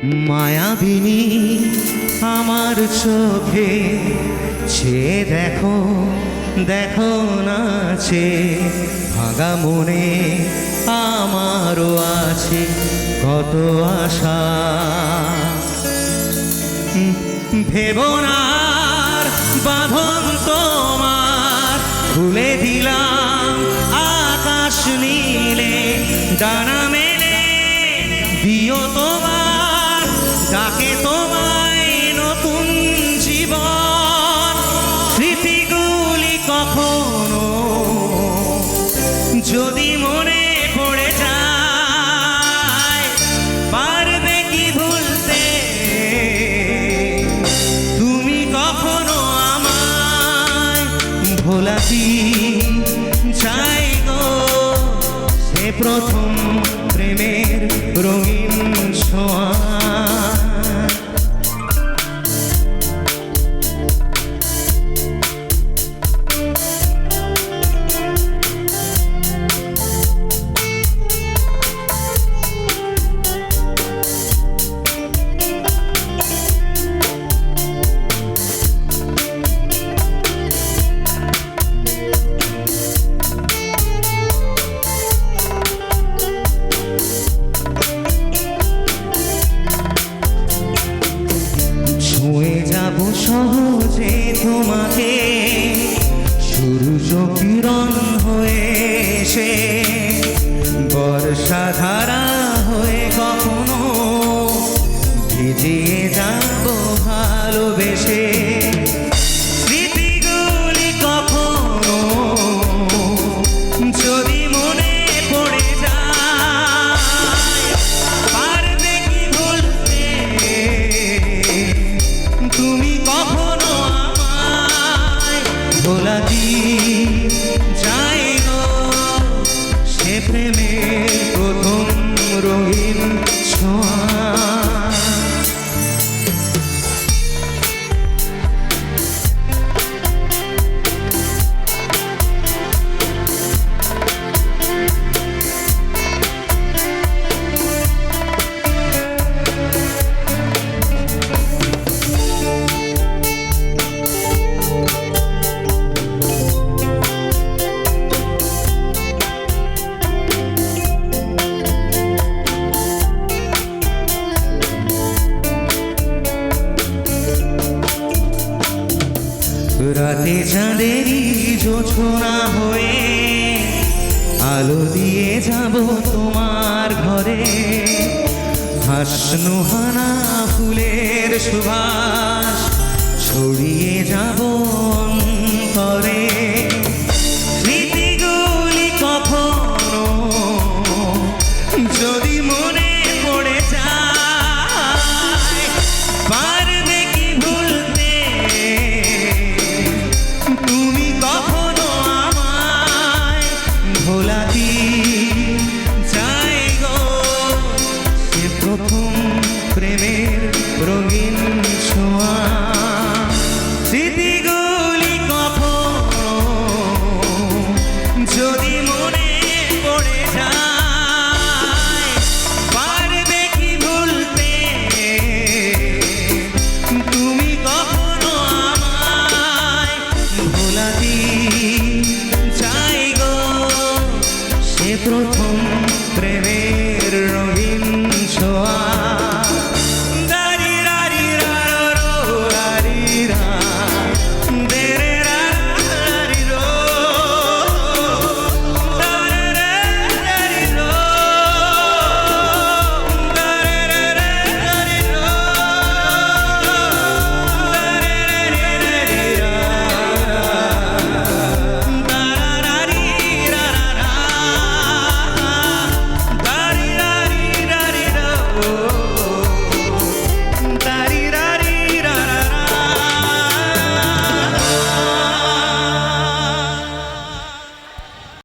মায়াবিনী আমার চোখে চেয়ে দেখো দেখো নাচে ভাঙা মনে আমারও আছে কত আশা ভেবো না আর বাঁধন তোমার খুলে দিলাম আকাশ নীলে ডানা মেলে দিও তোমার ডাকে তোমায় নতুন জীবন স্মৃতিগুলি কখনো যদি মনে পড়ে যায় পারবে কি ভুলতে তুমি কখনো আমায় ভোলা কি চাই গো সে প্রথম প্রেমের রঙিন ছোঁয়া সহজে তোমাকে সূর্য কিরণ হয়ে এসে বর্ষাধারা হয়ে কখনো ভিজিয়ে যাব ভালোবেসে স্মৃতিগুলি কখনো যদি মনে পড়ে যায় পারবে কি ভুলতে তুমি কখনো আমায় ভোলা কি চাই গো সে প্রেমের প্রথম রঙিন ছোঁয়া রাতে চাঁদেরই জোছনা হয়ে আলো দিয়ে যাব তোমার ঘরে হাসনুহানা ফুলের সুবাস ছড়িয়ে যাব অন্তরে স্মৃতিগুলি কখনো যদি মনে পড়ে যায় পারবে কি ভুলতে তুমি কখনো আমায় ভোলা কি চাই গো সে প্রথম প্রেমের রঙিন ছোঁয়া স্মৃতিগুলি কখনো যদি মনে পড়ে যায় পারবে কি ভুলতে তুমি কখনো আমায় ভোলা কি চাই গো সে প্রথম প্রেমের রঙিন ছোঁয়া Oh